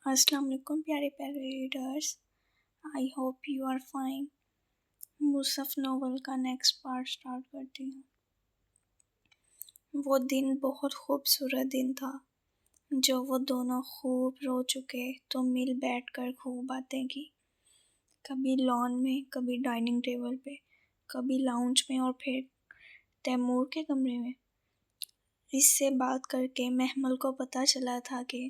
السلام علیکم پیارے پیارے readers, I hope you are fine. Mushaf novel کا نیکسٹ پارٹ سٹارٹ کرتی ہوں۔ وہ دن بہت خوبصورت دن تھا جو وہ دونوں خوب رو چکے تو مل بیٹھ کر خوب باتیں کی، کبھی لان میں، کبھی ڈائننگ ٹیبل پہ، کبھی لاؤنج میں اور پھر تیمور کے کمرے میں۔ اس سے بات کر کے محمل کو پتہ چلا تھا کہ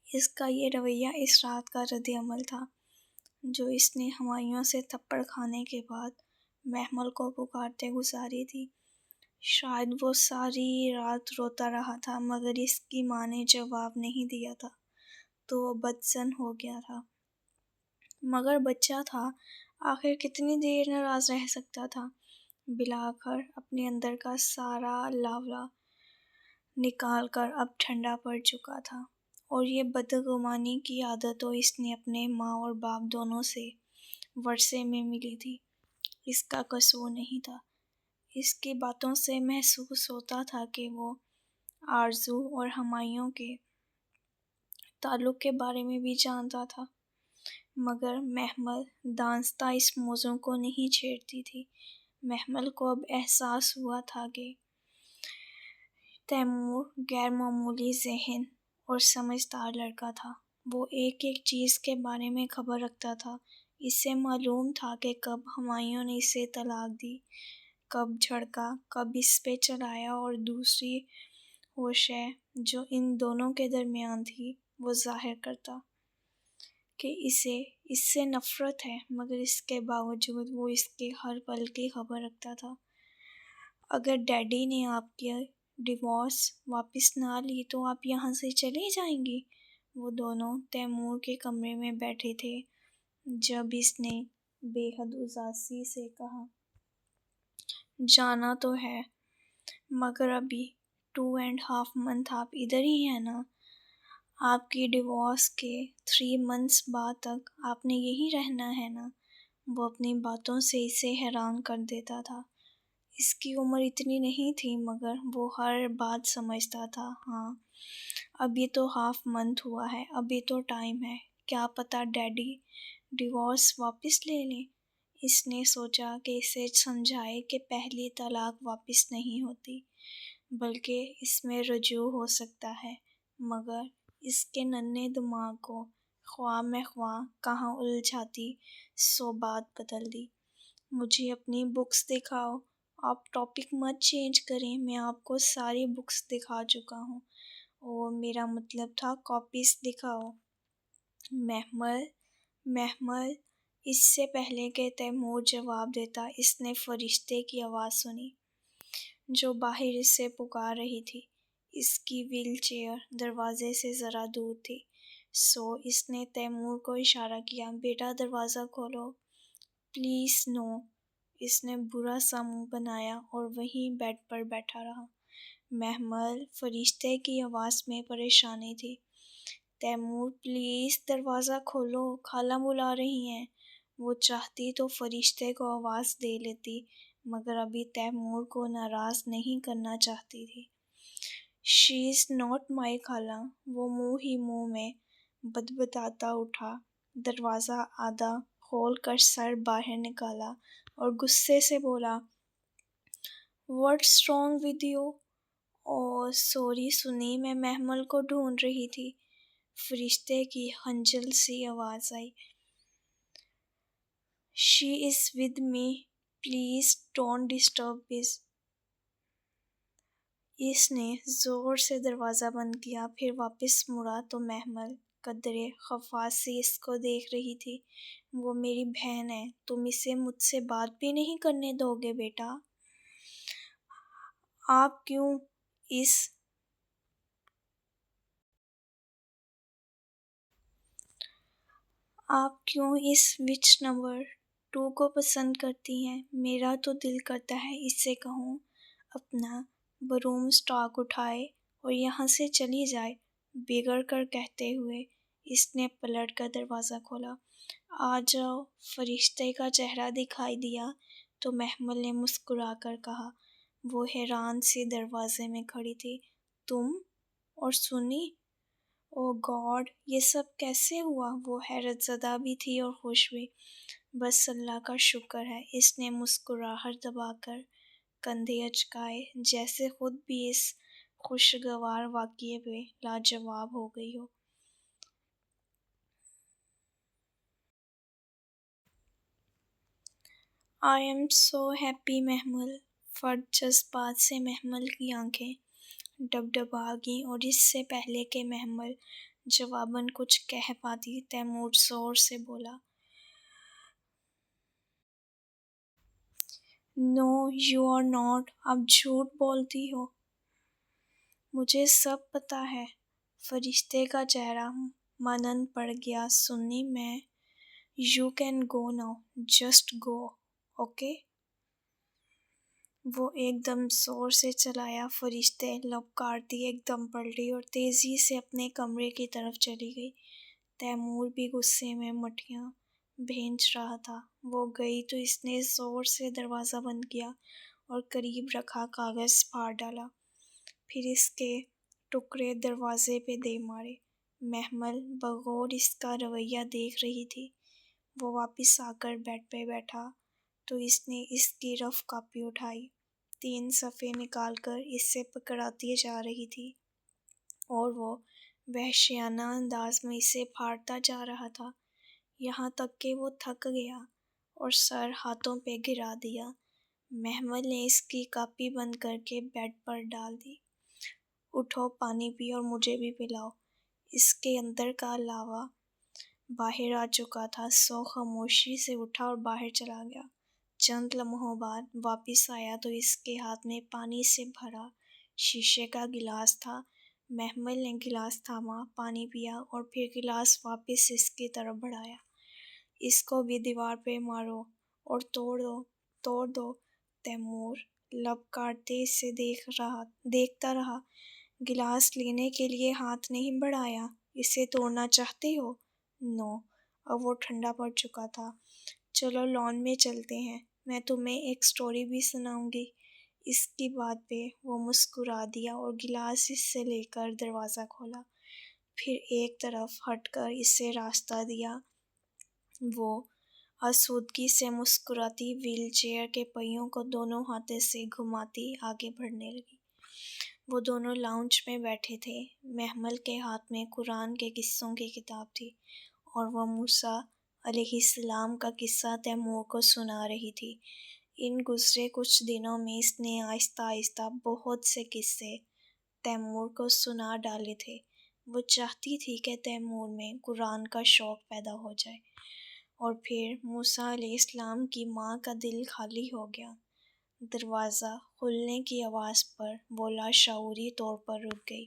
اس کا یہ رویہ اس رات کا رد عمل تھا جو اس نے ہمایوں سے تھپڑ کھانے کے بعد محمل کو پکارتے گزاری تھی۔ شاید وہ ساری رات روتا رہا تھا مگر اس کی ماں نے جواب نہیں دیا تھا تو وہ بدظن ہو گیا تھا، مگر بچہ تھا، آخر کتنی دیر ناراض رہ سکتا تھا۔ بالآخر اپنے اندر کا سارا لاوا نکال کر اب ٹھنڈا پڑ چکا تھا، اور یہ بدگمانی کی عادت تو اس نے اپنے ماں اور باپ دونوں سے ورثے میں ملی تھی۔ اس کا قصور نہیں تھا۔ اس کی باتوں سے محسوس ہوتا تھا کہ وہ آرزو اور ہمایوں کے تعلق کے بارے میں بھی جانتا تھا، مگر محمل دانستہ اس موضوع کو نہیں چھیڑتی تھی۔ محمل کو اب احساس ہوا تھا کہ تیمور غیر معمولی ذہین اور سمجھدار لڑکا تھا۔ وہ ایک ایک چیز کے بارے میں خبر رکھتا تھا۔ اسے معلوم تھا کہ کب ہمایوں نے اسے طلاق دی، کب جھڑکا، کب اس پہ چلایا، اور دوسری وہ شے جو ان دونوں کے درمیان تھی وہ ظاہر کرتا کہ اسے اس سے نفرت ہے، مگر اس کے باوجود وہ اس کے ہر پل کی خبر رکھتا تھا۔ اگر ڈیڈی نے آپ کی ڈیورس واپس نہ لی تو آپ یہاں سے چلی جائیں گی؟ وہ دونوں تیمور کے کمرے میں بیٹھے تھے جب اس نے بے حد اداسی سے کہا، جانا تو ہے، مگر ابھی 2.5 months آپ ادھر ہی ہیں نا؟ آپ کی ڈیورس کے 3 months بعد تک آپ نے یہی رہنا ہے نا؟ وہ اپنی باتوں سے اسے حیران کر دیتا تھا۔ اس کی عمر اتنی نہیں تھی مگر وہ ہر بات سمجھتا تھا۔ ہاں، ابھی تو 1/2 month ہوا ہے، ابھی تو ٹائم ہے، کیا پتہ ڈیڈی ڈیورس واپس لے لیں۔ اس نے سوچا کہ اسے سمجھائے کہ پہلی طلاق واپس نہیں ہوتی بلکہ اس میں رجوع ہو سکتا ہے، مگر اس کے ننھے دماغ کو خواہ مخواہ کہاں الجھاتی سو بات بدل دی۔ مجھے اپنی بکس دکھاؤ، آپ ٹاپک مت چینج کریں، میں آپ کو ساری بکس دکھا چکا ہوں۔ میرا مطلب تھا کاپیز دکھاؤ۔ محمل اس سے پہلے کہ تیمور جواب دیتا اس نے فرشتے کی آواز سنی جو باہر اس سے پکار رہی تھی۔ اس کی ویل چیئر دروازے سے ذرا دور تھی، سو اس نے تیمور کو اشارہ کیا، بیٹا دروازہ کھولو۔ پلیز نو۔ اس نے برا سا منہ بنایا اور وہیں بیڈ پر بیٹھا رہا۔ محمل فرشتے کی آواز میں پریشانی تھی۔ تیمور پلیز دروازہ کھولو، خالہ بلا رہی ہیں۔ وہ چاہتی تو فرشتے کو آواز دے لیتی مگر ابھی تیمور کو ناراض نہیں کرنا چاہتی تھی۔ شی از ناٹ مائی خالہ۔ وہ منہ ہی منہ میں بدبداتا اٹھا، دروازہ آدھا کھول کر سر باہر نکالا اور غصے سے بولا، what's wrong with you? Oh sorry Sunny, میں محمل کو ڈھونڈ رہی تھی۔ فرشتے کی خنجل سی آواز آئی، she is with me, please don't disturb us. اس نے زور سے دروازہ بند کیا، پھر واپس مڑا تو محمل قدرے خفا سی اس کو دیکھ رہی تھی۔ وہ میری بہن ہے، تم اسے مجھ سے بات بھی نہیں کرنے دو گے بیٹا؟ آپ کیوں اس وچ نمبر 2 کو پسند کرتی ہیں؟ میرا تو دل کرتا ہے اس سے کہوں اپنا بروم اسٹاک اٹھائے اور یہاں سے چلی جائے۔ بگڑ کر کہتے ہوئے اس نے پلٹ کر دروازہ کھولا۔ آ جاؤ۔ فرشتے کا چہرہ دکھائی دیا تو محمل نے مسکرا کر کہا۔ وہ حیران سی دروازے میں کھڑی تھی۔ تم اور سنی؟ او گاڈ، یہ سب کیسے ہوا؟ وہ حیرت زدہ بھی تھی اور خوش بھی۔ بس اللہ کا شکر ہے، اس نے مسکراہٹ دبا کر کندھے اچکائے، جیسے خود بھی اس خوشگوار واقعے پہ لاجواب ہو گئی ہو۔ آئی ایم سو ہیپی محمل۔ فرد جذبات سے محمل کی آنکھیں ڈبڈبا گئیں، اور اس سے پہلے کہ محمل جواباً کچھ کہہ پاتی، تیمور زور سے بولا، نو یو آر ناٹ، آپ جھوٹ بولتی ہو۔ مجھے سب پتہ ہے۔ فرشتے کا چہرہ مانند پڑ گیا۔ سنی میں، you can go now, just go, okay? وہ ایک دم زور سے چلایا۔ فرشتے لب کاٹتی ایک دم پلٹی اور تیزی سے اپنے کمرے کی طرف چلی گئی۔ تیمور بھی غصے میں مٹھیاں بھینچ رہا تھا۔ وہ گئی تو اس نے زور سے دروازہ بند کیا اور قریب رکھا کاغذ پھاڑ ڈالا، پھر اس کے ٹکڑے دروازے پہ دے مارے۔ محمل بغور اس کا رویہ دیکھ رہی تھی۔ وہ واپس آ کر بیڈ پہ بیٹھا تو اس نے اس کی رف کاپی اٹھائی، 3 صفحے نکال کر اس سے پکڑاتی جا رہی تھی، اور وہ وحشیانہ انداز میں اسے پھاڑتا جا رہا تھا، یہاں تک کہ وہ تھک گیا اور سر ہاتھوں پہ گرا دیا۔ محمل نے اس کی کاپی بند کر کے بیڈ پر ڈال دی۔ اٹھو، پانی پی اور مجھے بھی پلاؤ۔ اس کے اندر کا لاوا باہر آ چکا تھا، سو خاموشی سے اٹھا اور باہر چلا گیا۔ چند لمحوں بعد واپس آیا تو اس کے ہاتھ میں پانی سے بھرا شیشے کا گلاس تھا۔ محمل نے گلاس تھاما، پانی پیا اور پھر گلاس واپس اس کی طرف بڑھایا۔ اس کو بھی دیوار پہ مارو اور توڑ دو۔ تیمور لب کاٹتے اسے دیکھتا رہا۔ گلاس لینے کے لیے ہاتھ نہیں بڑھایا، اسے توڑنا چاہتے ہو؟ نو۔ اب وہ ٹھنڈا پڑ چکا تھا۔ چلو لان میں چلتے ہیں، میں تمہیں ایک سٹوری بھی سناؤں گی۔ اس کی بات پہ وہ مسکرا دیا اور گلاس اس سے لے کر دروازہ کھولا، پھر ایک طرف ہٹ کر اسے راستہ دیا۔ وہ آسودگی سے مسکراتی وہیل چیئر کے پہیوں کو دونوں ہاتھوں سے گھماتی آگے بڑھنے لگی۔ وہ دونوں لاؤنج میں بیٹھے تھے۔ محمل کے ہاتھ میں قرآن کے قصوں کی کتاب تھی اور وہ موسیٰ علیہ السلام کا قصہ تیمور کو سنا رہی تھی۔ ان گزرے کچھ دنوں میں اس نے آہستہ آہستہ بہت سے قصے تیمور کو سنا ڈالے تھے۔ وہ چاہتی تھی کہ تیمور میں قرآن کا شوق پیدا ہو جائے، اور پھر موسیٰ علیہ السلام کی ماں کا دل خالی ہو گیا۔ دروازہ کھلنے کی آواز پر وہ لاشعوری طور پر رک گئی۔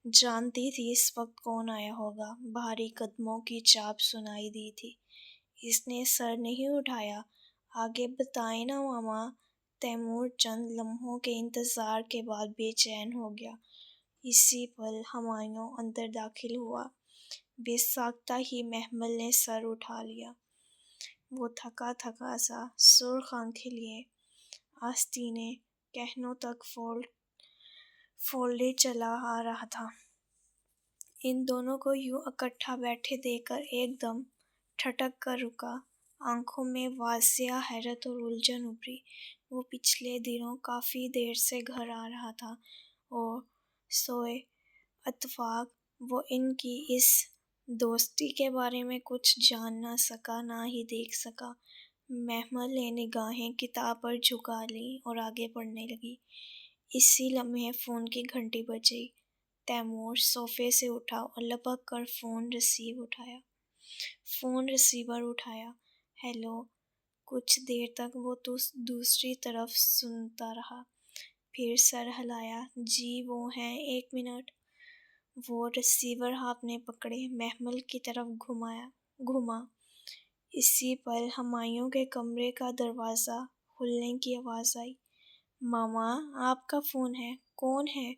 جانتی تھی اس وقت کون آیا ہوگا۔ بھاری قدموں کی چاپ سنائی دی تھی۔ اس نے سر نہیں اٹھایا۔ آگے بتائیں نا ماما۔ تیمور چند لمحوں کے انتظار کے بعد بے چین ہو گیا۔ اسی پل ہمایوں اندر داخل ہوا۔ بے ساختہ ہی محمل نے سر اٹھا لیا۔ وہ تھکا تھکا سا سرخ آنکھیں لیے آستینے کہنوں تک فولڈے چلا آ رہا تھا۔ ان دونوں کو یوں اکٹھا بیٹھے دیکھ کر ایک دم ٹھٹک کر رکا۔ آنکھوں میں واضح حیرت اور الجھن ابھری۔ وہ پچھلے دنوں کافی دیر سے گھر آ رہا تھا اور سوئے اتفاق وہ ان کی اس دوستی کے بارے میں کچھ جان نہ سکا، نہ ہی دیکھ سکا۔ محمل نے نگاہیں کتاب پر جھکا لیں اور آگے پڑھنے لگی۔ اسی لمحے فون کی گھنٹی بجی۔ تیمور صوفے سے اٹھا اور لپک کر فون ریسیور اٹھایا۔ ہیلو۔ کچھ دیر تک وہ دوسری طرف سنتا رہا، پھر سر ہلایا۔ جی وہ ہیں، 1 منٹ۔ وہ ریسیور ہاتھ میں پکڑے محمل کی طرف گھما۔ اسی پل ہمایوں کے کمرے کا دروازہ کھلنے کی آواز آئی۔ ماما، آپ کا فون ہے؟ کون ہے؟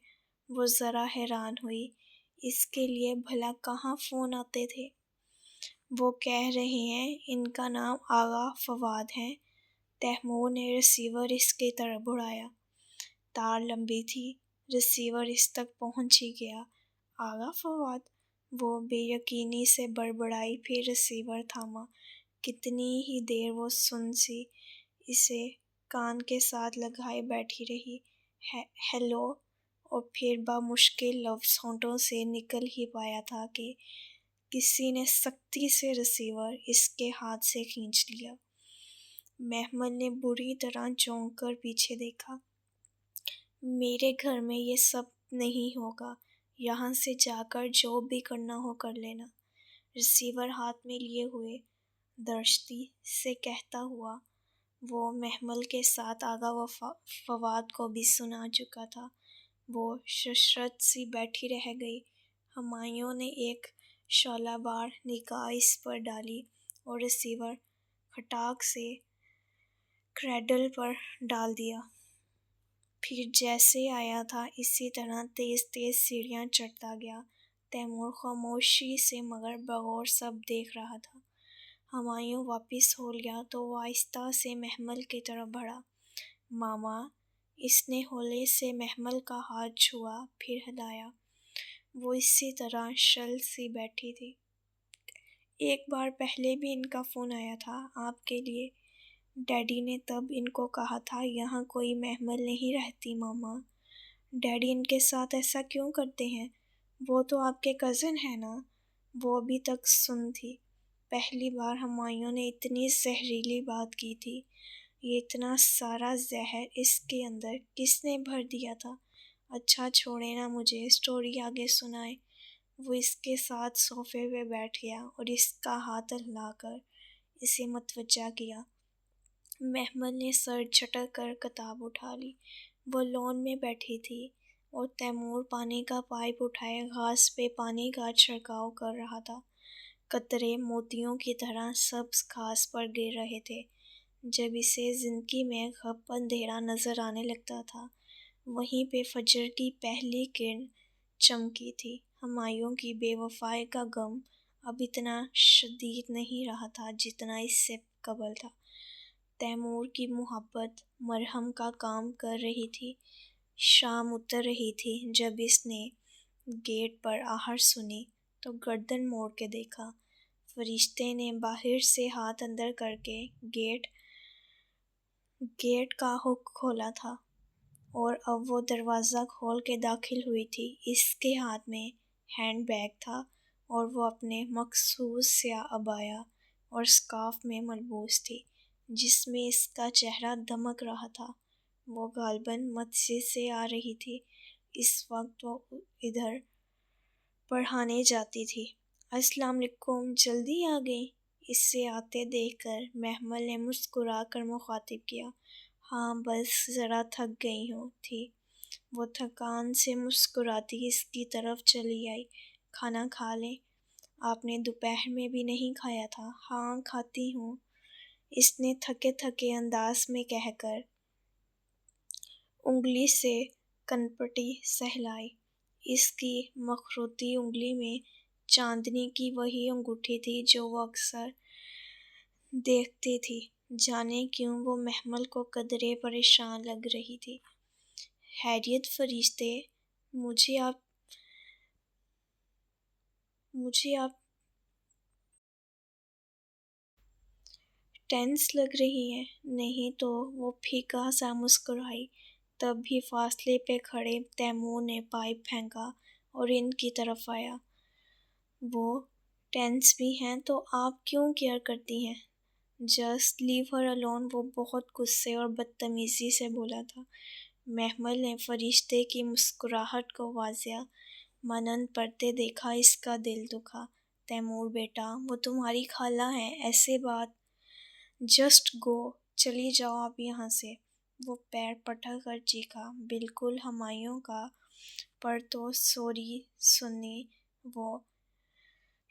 وہ ذرا حیران ہوئی۔ اس کے لیے بھلا کہاں فون آتے تھے؟ وہ کہہ رہے ہیں ان کا نام آغا فواد ہے۔ تیمور نے ریسیور اس کی طرف بڑھایا۔ تار لمبی تھی، ریسیور اس تک پہنچ ہی گیا۔ آغا فواد، وہ بے یقینی سے بڑبڑائی، پھر ریسیور تھاما۔ کتنی ہی دیر وہ سن سی اسے کان کے ساتھ لگائے بیٹھی رہی۔ ہیلو، اور پھر بامشکل لفظ ہونٹوں سے نکل ہی پایا تھا کہ کسی نے سختی سے ریسیور اس کے ہاتھ سے کھینچ لیا۔ محمل نے بری طرح چونک کر پیچھے دیکھا۔ میرے گھر میں یہ سب نہیں ہوگا، یہاں سے جا کر جو بھی کرنا ہو کر لینا، ریسیور ہاتھ میں لیے ہوئے درشتی سے کہتا ہوا۔ وہ محمل کے ساتھ آغا فواد کو بھی سنا چکا تھا۔ وہ ششرت سی بیٹھی رہ گئی۔ ہمایوں نے ایک شعلہ بار نگاہ اس پر ڈالی اور ریسیور کھٹاک سے کریڈل پر ڈال دیا۔ پھر جیسے آیا تھا اسی طرح تیز تیز سیڑھیاں چڑھتا گیا۔ تیمور خاموشی سے مگر بغور سب دیکھ رہا تھا۔ ہمایوں واپس ہو لیا تو وہ آہستہ سے محمل کی طرف بڑھا۔ ماما، اس نے ہولے سے محمل کا ہاتھ چھوا، پھر ہلایا۔ وہ اسی طرح شل سی بیٹھی تھی۔ ایک بار پہلے بھی ان کا فون آیا تھا آپ کے لیے۔ ڈیڈی نے تب ان کو کہا تھا یہاں کوئی محمل نہیں رہتی ماما۔ ڈیڈی ان کے ساتھ ایسا کیوں کرتے ہیں؟ وہ تو آپ کے کزن ہیں نا۔ وہ ابھی تک سن تھی۔ پہلی بار ہمایوں نے اتنی زہریلی بات کی تھی۔ یہ اتنا سارا زہر اس کے اندر کس نے بھر دیا تھا؟ اچھا چھوڑے نا، مجھے اسٹوری آگے سنائے۔ وہ اس کے ساتھ صوفے پہ بیٹھ گیا اور اس کا ہاتھ ہلا کر اسے متوجہ کیا۔ محمل نے سر جھٹک کر کتاب اٹھا لی۔ وہ لون میں بیٹھی تھی اور تیمور پانی کا پائپ اٹھائے گھاس پہ پانی کا چھڑکاؤ کر رہا تھا۔ قطرے موتیوں کی طرح سبز گھاس پر گر رہے تھے۔ جب اسے زندگی میں غب اندھیرا نظر آنے لگتا تھا، وہیں پہ فجر کی پہلی کرن چمکی تھی۔ ہمایوں کی بے وفائی کا غم اب اتنا شدید نہیں رہا تھا جتنا اس سے قبل تھا۔ تیمور کی محبت مرہم کا کام کر رہی تھی۔ شام اتر رہی تھی جب اس نے گیٹ پر آہٹ سنی تو گردن موڑ کے دیکھا۔ فرشتے نے باہر سے ہاتھ اندر کر کے گیٹ کا ہک کھولا تھا اور اب وہ دروازہ کھول کے داخل ہوئی تھی۔ اس کے ہاتھ میں ہینڈ بیگ تھا اور وہ اپنے مخصوص سیاہ عبایا اور اسکارف میں ملبوس تھی جس میں اس کا چہرہ دمک رہا تھا۔ وہ غالباً مسجد سے آ رہی تھی۔ اس وقت وہ ادھر پڑھانے جاتی تھی۔ السلام علیکم، جلدی آ گئی؟ اسے آتے دیکھ کر محمل نے مسکرا کر مخاطب کیا۔ ہاں بس ذرا تھک گئی تھی۔ وہ تھکان سے مسکراتی اس کی طرف چلی آئی۔ کھانا کھا لیں؟ آپ نے دوپہر میں بھی نہیں کھایا تھا۔ ہاں کھاتی ہوں، اس نے تھکے تھکے انداز میں کہہ کر انگلی سے کنپٹی سہلائی۔ اس کی مخروطی انگلی میں چاندنی کی وہی انگوٹھی تھی جو وہ اکثر دیکھتی تھی۔ جانے کیوں وہ محمل کو قدرے پریشان لگ رہی تھی۔ خیریت فرشتے، مجھے آپ ٹینس لگ رہی ہیں۔ نہیں تو، وہ پھیکا سا مسکرائی۔ تب بھی فاصلے پہ کھڑے تیمور نے پائپ پھینکا اور ان کی طرف آیا۔ وہ ٹینس بھی ہیں تو آپ کیوں کیئر کرتی ہیں؟ جسٹ لیو ہر الون، وہ بہت غصے اور بدتمیزی سے بولا تھا۔ محمل نے فرشتے کی مسکراہٹ کو واضح مانند پڑھتے دیکھا۔ اس کا دل دکھا۔ تیمور بیٹا، وہ تمہاری خالہ ہیں، ایسے بات۔ جسٹ گو، چلی جاؤ آپ یہاں سے۔ وہ پیر پٹک کر چیخا۔ بالکل ہمایوں کا پر تو سوری سنی۔ وہ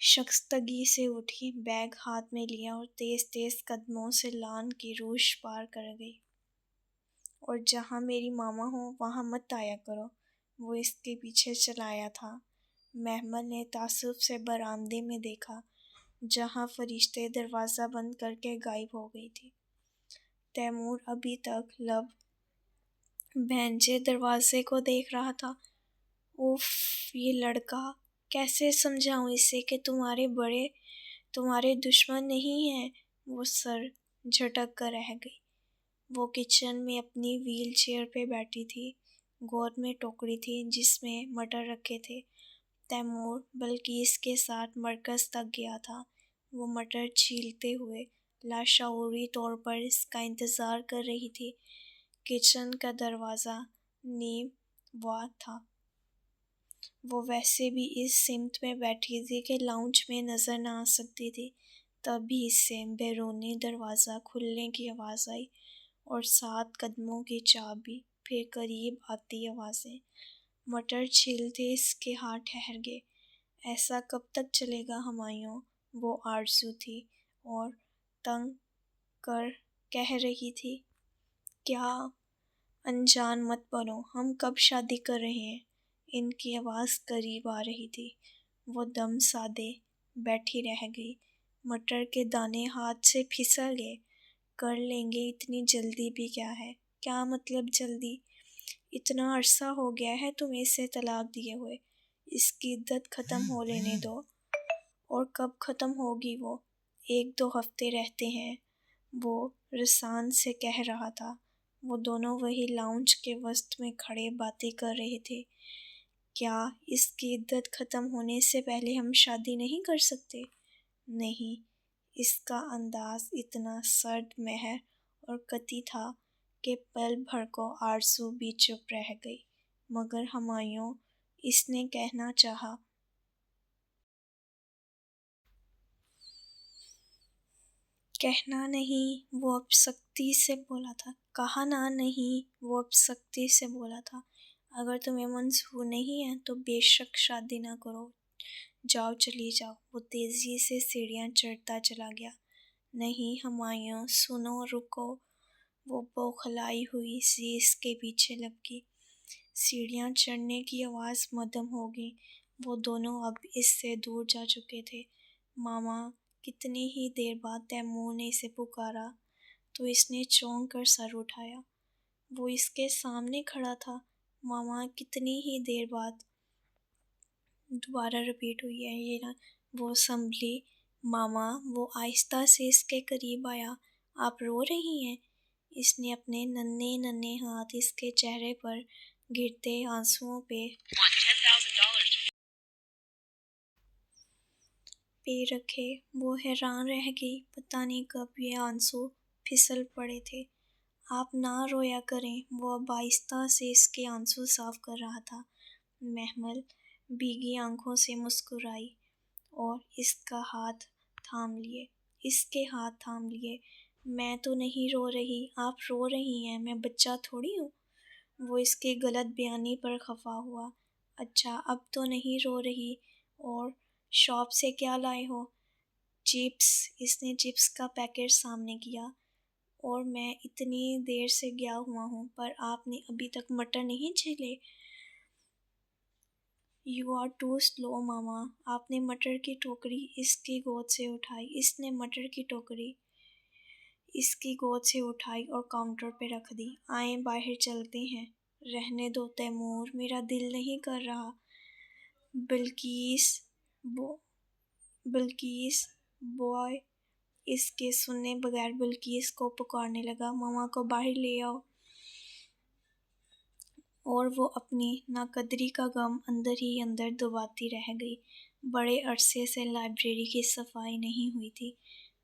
شائستگی سے اٹھی، بیگ ہاتھ میں لیا اور تیز تیز قدموں سے لان کی روش پار کر گئی۔ اور جہاں میری ماما ہوں وہاں مت آیا کرو۔ وہ اس کے پیچھے چلا آیا تھا۔ محمل نے تعصب سے برآمدے میں دیکھا جہاں فرشتے دروازہ بند کر کے غائب ہو گئی تھی۔ تیمور ابھی تک لب بھینجے دروازے کو دیکھ رہا تھا۔ اوف، یہ لڑکا، کیسے سمجھاؤں اسے کہ تمہارے دشمن نہیں ہیں. وہ سر جھٹک کر رہ گئی. وہ کچن میں اپنی ویل چیئر پہ بیٹھی تھی. گود میں ٹوکری تھی جس میں مٹر رکھے تھے. تیمور بلقیس کے ساتھ مرکز تک گیا تھا. وہ مٹر چھیلتے ہوئے لاشعوری طور پر اس کا انتظار کر رہی تھی. کچن کا دروازہ نیم وا تھا. وہ ویسے بھی اس سمت میں بیٹھی تھی کہ لاؤنج میں نظر نہ آ سکتی تھی. تبھی اس سے بیرونی دروازہ کھلنے کی آواز آئی اور 7 قدموں کی چال بھی، پھر قریب آتی آوازیں. مٹر چھیلتے اس کے ہاتھ ٹھہر گئے. ایسا کب تک چلے گا ہمایوں؟ وہ آرزو تھی اور تنگ کر کہہ رہی تھی. کیا انجان مت بنو، ہم کب شادی کر رہے ہیں؟ ان کی آواز قریب آ رہی تھی. وہ دم سادے بیٹھی رہ گئی. مٹر کے دانے ہاتھ سے پھسل گئے. کر لیں گے، اتنی جلدی بھی کیا ہے؟ کیا مطلب جلدی؟ اتنا عرصہ ہو گیا ہے تمہیں اسے طلاق دیے ہوئے. اس کی عدت ختم ہو لینے دو. اور کب ختم ہوگی وہ؟ 1-2 ہفتے رہتے ہیں، وہ رسان سے کہہ رہا تھا. وہ دونوں وہی لاؤنج کے وسط میں کھڑے باتیں کر رہے تھے. کیا اس کی عدت ختم ہونے سے پہلے ہم شادی نہیں کر سکتے؟ نہیں. اس کا انداز اتنا سرد مہر اور قاطع تھا کہ پل بھر کو آرزو بھی چپ رہ گئی. مگر ہمایوں، اس نے کہنا چاہا. کہنا نہیں، وہ اب سختی سے بولا تھا. کہا نا نہیں، وہ اب سختی سے بولا تھا. اگر تمہیں منظور نہیں ہے تو بے شک شادی نہ کرو. جاؤ، چلی جاؤ. وہ تیزی سے سیڑھیاں چڑھتا چلا گیا. نہیں ہمایوں، سنو، رکو. وہ بوکھلائی ہوئی سی اس کے پیچھے لپکی. سیڑھیاں چڑھنے کی آواز مدھم ہو گئی. وہ دونوں اب اس سے دور جا چکے تھے. ماما. کتنی ہی دیر بعد تیمور نے اسے پکارا تو اس نے چونک کر سر اٹھایا. وہ اس کے سامنے کھڑا تھا. ماما. کتنی ہی دیر بعد دوبارہ رپیٹ ہوئی ہے یہ نا. وہ سنبھلی. ماما. وہ آہستہ سے اس کے قریب آیا. آپ رو رہی ہیں؟ اس نے اپنے ننھے ننھے ہاتھ اس کے چہرے پر گرتے آنسوؤں پہ رکھے. وہ حیران رہ گئی. پتہ نہیں کب یہ آنسو پھسل پڑے تھے. آپ نہ رویا کریں. وہ اب آہستہ سے اس کے آنسو صاف کر رہا تھا. محمل بھیگی آنکھوں سے مسکرائی اور اس کے ہاتھ تھام لیے. میں تو نہیں رو رہی، آپ رو رہی ہیں. میں بچہ تھوڑی ہوں. وہ اس کی غلط بیانی پر خفا ہوا. اچھا، اب تو نہیں رو رہی. اور شاپ سے کیا لائے ہو؟ چپس. اس نے چپس کا پیکٹ سامنے کیا. اور میں اتنی دیر سے گیا ہوا ہوں پر آپ نے ابھی تک مٹر نہیں چھیلے. یو آر ٹو سلو ماما. آپ نے مٹر کی ٹوکری اس کی گود سے اٹھائی. اس نے مٹر کی ٹوکری اس کی گود سے اٹھائی اور کاؤنٹر پہ رکھ دی. آئیں باہر چلتے ہیں. رہنے دو تیمور، میرا دل نہیں کر رہا. بلقیس بوائے اس کے سنے بغیر بلقیس کو پکارنے لگا. ماما کو باہر لے آؤ. اور وہ اپنی ناقدری کا غم اندر ہی اندر دباتی رہ گئی. بڑے عرصے سے لائبریری کی صفائی نہیں ہوئی تھی.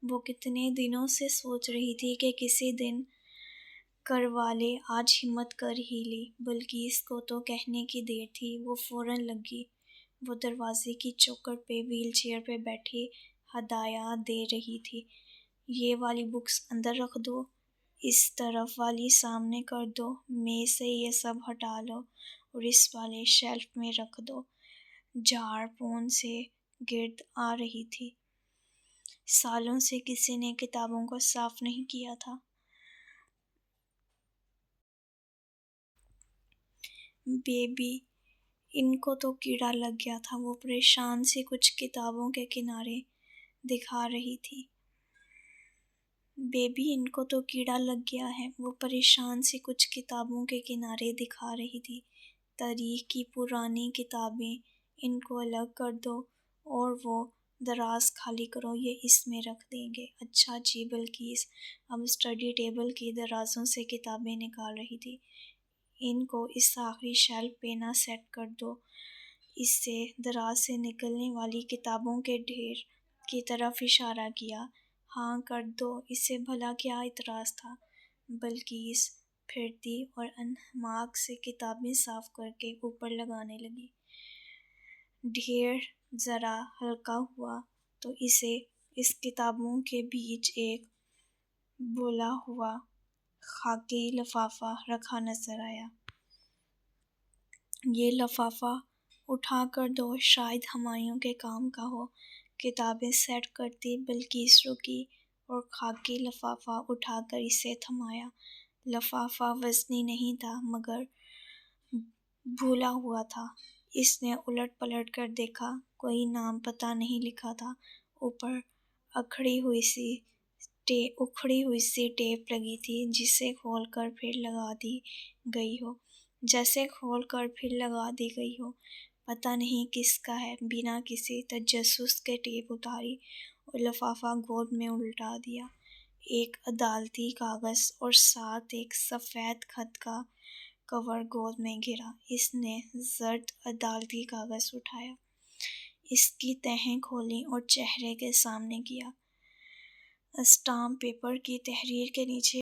وہ کتنے دنوں سے سوچ رہی تھی کہ کسی دن کروا لے. آج ہمت کر ہی لی. بلقیس کو تو کہنے کی دیر تھی. وہ فوراً لگی. وہ دروازے کی چوکھٹ پہ ویل چیئر پہ بیٹھی ہدایات دے رہی تھی. یہ والی بکس اندر رکھ دو، اس طرف والی سامنے کر دو، میز سے یہ سب ہٹا لو اور اس والے شیلف میں رکھ دو. جھاڑ پون سے گرد آ رہی تھی. سالوں سے کسی نے کتابوں کو صاف نہیں کیا تھا. بیبی، ان کو تو کیڑا لگ گیا تھا. وہ پریشان سی کچھ کتابوں کے کنارے دکھا رہی تھی. بیبی، ان کو تو کیڑا لگ گیا ہے. وہ پریشان سی کچھ کتابوں کے کنارے دکھا رہی تھی. تاریخ کی پرانی کتابیں، ان کو الگ کر دو اور وہ دراز خالی کرو، یہ اس میں رکھ دیں گے۔ اچھا جی۔ بلقیس اب اسٹڈی ٹیبل کی درازوں سے کتابیں نکال رہی تھی۔ ان کو اس آخری شیلف پہ نہ سیٹ کر دو؟ اس سے دراز سے نکلنے والی کتابوں کے ڈھیر کی طرف اشارہ کیا۔ ہاں کر دو، اس سے بھلا کیا اعتراض تھا؟ بلقیس پھرتی اور انہماک سے کتابیں صاف کر کے اوپر لگانے لگی۔ ڈھیر ذرا ہلکا ہوا تو اسے اس کتابوں کے بیچ ایک بولا ہوا خاکی لفافہ رکھا نظر آیا۔ یہ لفافہ اٹھا کر دو، شاید ہمایوں کے کام کا ہو۔ کتابیں سیٹ کرتی بلقیس رکی اور خاکی لفافہ اٹھا کر اسے تھمایا۔ لفافہ وزنی نہیں تھا مگر بھولا ہوا تھا۔ اس نے الٹ پلٹ کر دیکھا، کوئی نام پتہ نہیں لکھا تھا۔ اوپر اکھڑی ہوئی سی ٹیپ لگی تھی، جسے کھول کر پھر لگا دی گئی ہو۔ پتہ نہیں کس کا ہے۔ بنا کسی تجسس کے ٹیپ اتاری اور لفافہ گود میں الٹا دیا۔ ایک عدالتی کاغذ اور ساتھ ایک سفید خط کا کور گود میں گرا۔ اس نے زرد عدالتی کاغذ اٹھایا، اس کی تہیں کھولیں اور چہرے کے سامنے کیا۔ اسٹامپ پیپر کی تحریر کے نیچے